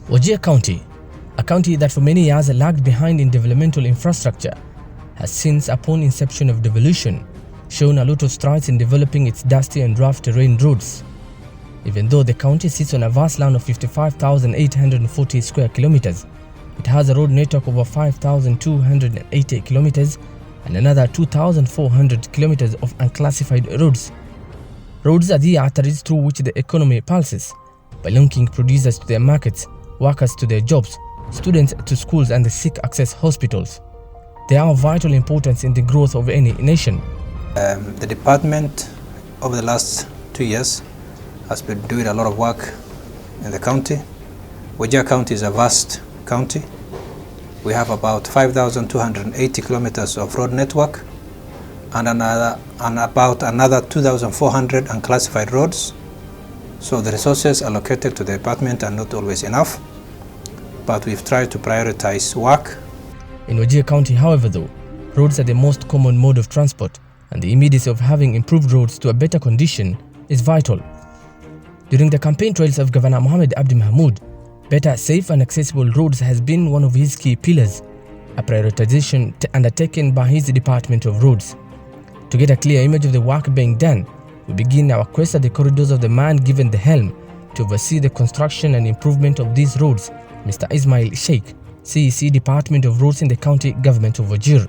Wajir County, a county that for many years lagged behind in developmental infrastructure, has since, upon inception of devolution, shown a lot of strides in developing its dusty and rough terrain roads. Even though the county sits on a vast land of 55,840 square kilometers, it has a road network over 5,280 kilometers and another 2,400 kilometers of unclassified roads. Roads are the arteries through which the economy pulses, by linking producers to their markets, workers to their jobs, students to schools and the sick access hospitals. They are of vital importance in the growth of any nation. The department over the last 2 years has been doing a lot of work in the county. Wajir County is a vast county. We have about 5,280 kilometers of road network and about another 2,400 unclassified roads. So the resources allocated to the department are not always enough, but we've tried to prioritize work. In Wajir County, however, though, roads are the most common mode of transport, and the immediacy of having improved roads to a better condition is vital. During the campaign trails of Governor Mohamed Abdi Mahmoud, better, safe and accessible roads has been one of his key pillars, a prioritization undertaken by his Department of Roads. To get a clear image of the work being done, we begin our quest at the corridors of the man given the helm to oversee the construction and improvement of these roads, Mr. Ismail Sheikh, CEC Department of Roads in the County Government of Wajir.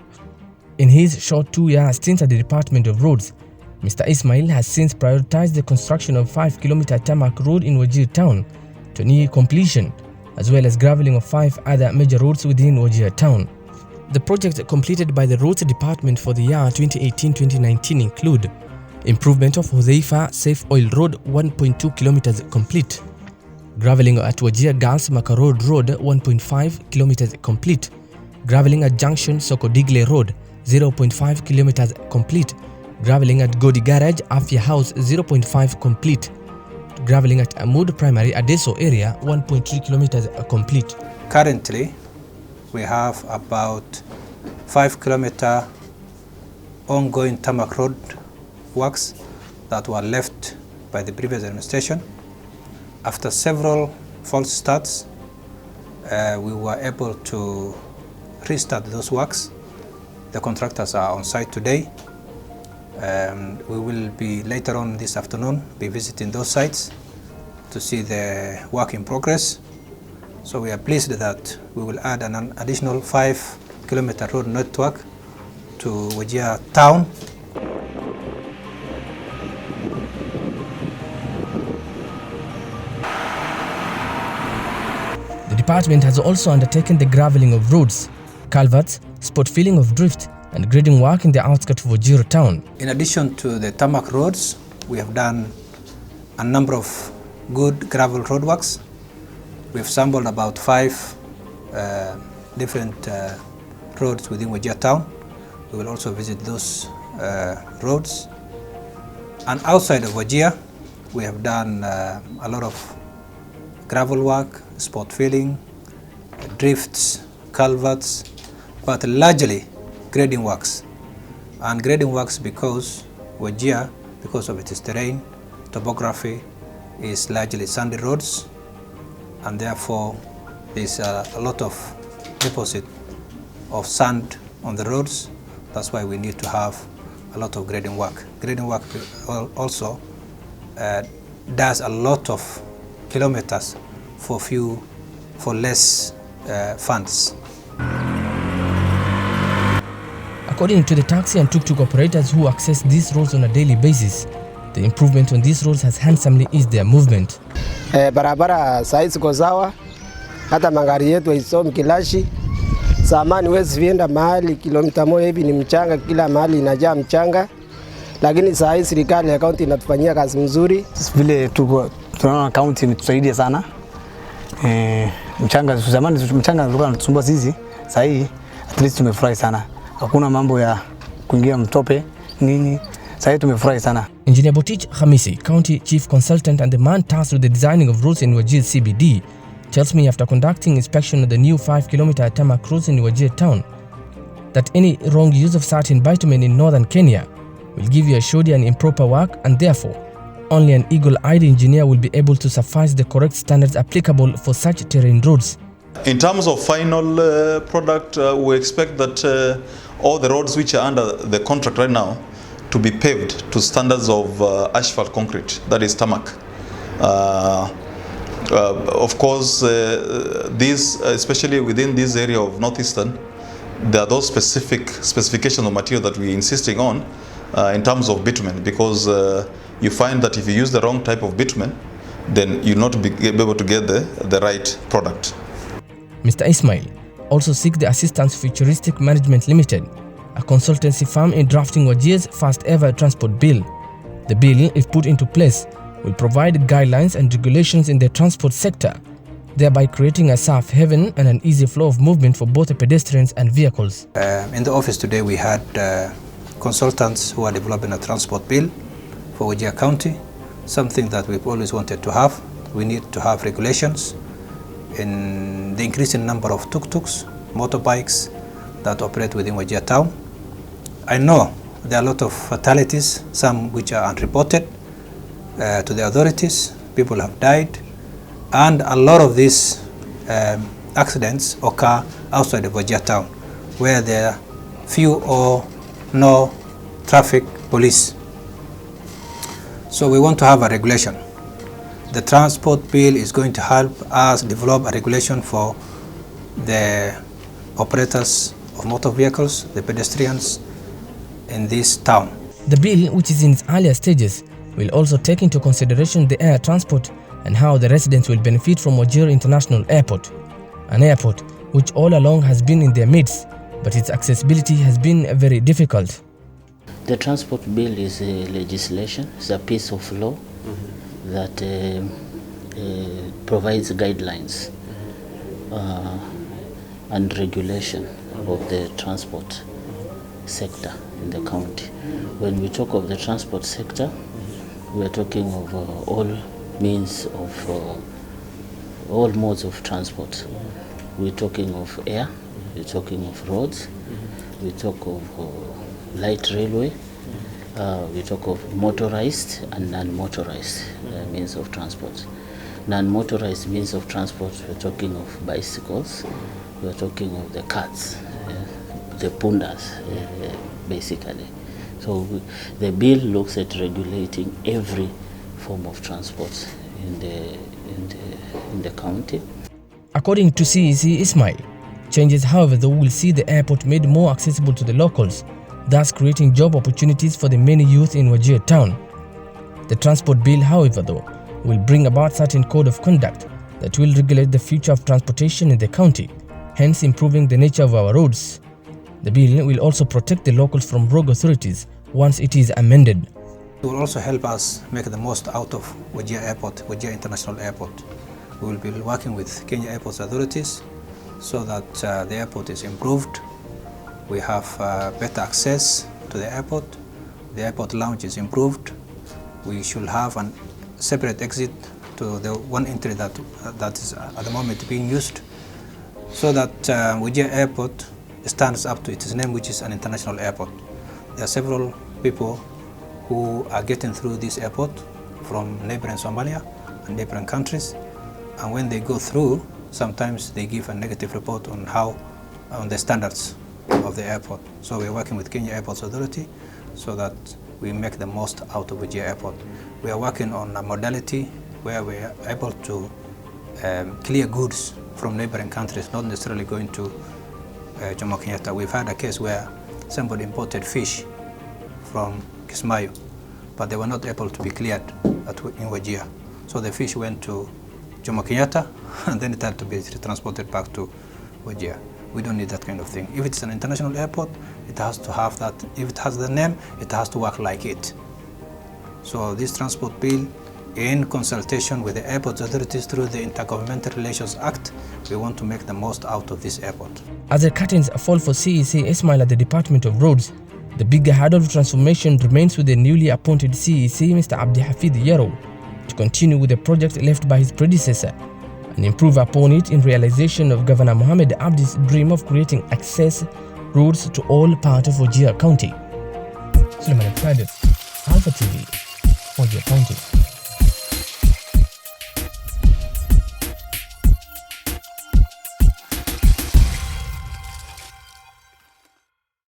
In his short 2-year stint at the Department of Roads, Mr. Ismail has since prioritized the construction of 5-kilometer tarmac road in Wajir town to near completion, as well as gravelling of 5 other major roads within Wajir town. The projects completed by the Roads Department for the year 2018-2019 include improvement of Hudhaifa Safe Oil Road 1.2 kilometers complete, gravelling at Wajir Girls Makarod Road 1.5 kilometers complete, gravelling at Junction Sokodigle Road 0.5 kilometers complete, gravelling at Godi Garage Afia House 0.5 complete, gravelling at Amud Primary Adeso area 1.3 kilometers complete. Currently, we have about 5-kilometer ongoing tarmac road works that were left by the previous administration. After several false starts, we were able to restart those works. The contractors are on site today. We will be later on this afternoon be visiting those sites to see the work in progress. So we are pleased that we will add an additional 5-kilometer road network to Wajir town. The department has also undertaken the gravelling of roads, culverts, spot filling of drift and grading work in the outskirts of Wajir town. In addition to the tarmac roads, we have done a number of good gravel roadworks. We've sampled about 5 different roads within Wajir town. We will also visit those roads. And outside of Wajir, we have done a lot of gravel work, spot filling, drifts, culverts, but largely grading works. And grading works because Wajir, because of its terrain, topography, is largely sandy roads, and therefore there's a lot of deposit of sand on the roads. That's why we need to have a lot of grading work. Grading work also does a lot of kilometers for less funds. According to the taxi and tuk-tuk operators who access these roads on a daily basis, the improvement on these roads has handsomely eased their movement. Barabara saizi ziko sawa, hata magari yetu haisomi kilashi. Zamani huwezi vienda mahali kilomita moja hivi ni mchanga, kila mahali inajaa mchanga. Lakini saa hii serikali ya kaunti inatufanyia kazi nzuri. Vile tunaona kaunti imetusaidia sana. Mchanga zamani mchanga ulikuwa unatusumbua sisi, saa hii at least tumefurahi sana. Hakuna mambo ya kuingia mtope nini. Sasa tumefurahi sana. Engineer Botich Hamisi, County Chief Consultant and the man tasked with the designing of roads in Wajir CBD, tells me after conducting inspection of the new 5-kilometer tarmac roads in Wajir town that any wrong use of certain bitumen in northern Kenya will give you a shoddy and improper work, and therefore only an eagle-eyed engineer will be able to suffice the correct standards applicable for such terrain roads. In terms of final product, we expect that all the roads which are under the contract right now to be paved to standards of asphalt concrete, that is tarmac. Of course, these, especially within this area of Northeastern, there are those specifications of material that we're insisting on in terms of bitumen, because you find that if you use the wrong type of bitumen, then you'll not be able to get the right product. Mr. Ismail also seeks the assistance of Futuristic Management Limited, a consultancy firm in drafting Wajir's first ever transport bill. The bill, if put into place, will provide guidelines and regulations in the transport sector, thereby creating a safe haven and an easy flow of movement for both the pedestrians and vehicles. In the office today we had consultants who are developing a transport bill for Wajir County, something that we've always wanted to have. We need to have regulations in the increasing number of tuk-tuks, motorbikes that operate within Wajir town. I know there are a lot of fatalities, some which are unreported to the authorities. People have died, and a lot of these accidents occur outside of Wajir town, where there are few or no traffic police. So we want to have a regulation. The transport bill is going to help us develop a regulation for the operators of motor vehicles, the pedestrians in this town. The bill, which is in its earlier stages, will also take into consideration the air transport and how the residents will benefit from Wajir International Airport, an airport which all along has been in their midst, but its accessibility has been very difficult. The transport bill is a legislation, it's a piece of law that provides guidelines and regulation of the transport sector in the county. When we talk of the transport sector, we are talking of all means of all modes of transport. We're talking of air, we're talking of roads, we talk of light railway, we talk of motorized and non-motorized means of transport. Non-motorized means of transport, we're talking of bicycles, we're talking of the carts, the pundas, basically. So the bill looks at regulating every form of transport in the county. According to CECM Ismail, changes, however, though, will see the airport made more accessible to the locals, thus creating job opportunities for the many youth in Wajir town. The transport bill, however, though, will bring about certain code of conduct that will regulate the future of transportation in the county, hence improving the nature of our roads. The bill will also protect the locals from rogue authorities once it is amended. It will also help us make the most out of Wajir Airport, Wajir International Airport. We will be working with Kenya Airports authorities so that the airport is improved. We have better access to the airport. The airport lounge is improved. We should have a separate exit to the one entry that is at the moment being used, so that Wajir Airport stands up to its name, which is an international airport. There are several people who are getting through this airport from neighboring Somalia and neighboring countries, and when they go through, sometimes they give a negative report on the standards of the airport. So we're working with Kenya Airports Authority so that we make the most out of Wajir Airport. We are working on a modality where we are able to clear goods from neighboring countries, not necessarily going to Jomo Kenyatta. We've had a case where somebody imported fish from Kismayo, but they were not able to be cleared in Wajir. So the fish went to Jomo Kenyatta and then it had to be transported back to Wajir. We don't need that kind of thing. If it's an international airport, it has to have that. If it has the name, it has to work like it. So this transport bill, in consultation with the airport authorities through the Intergovernmental Relations Act, we want to make the most out of this airport. As the curtains fall for CECM Ismail at the Department of Roads, the bigger hurdle of transformation remains with the newly appointed CEC, Mr. Abdi Hafid Yaro, to continue with the project left by his predecessor and improve upon it in realization of Governor Mohamed Abdi's dream of creating access roads to all parts of Wajir County. Suleiman Private, Alpha TV, Wajir County.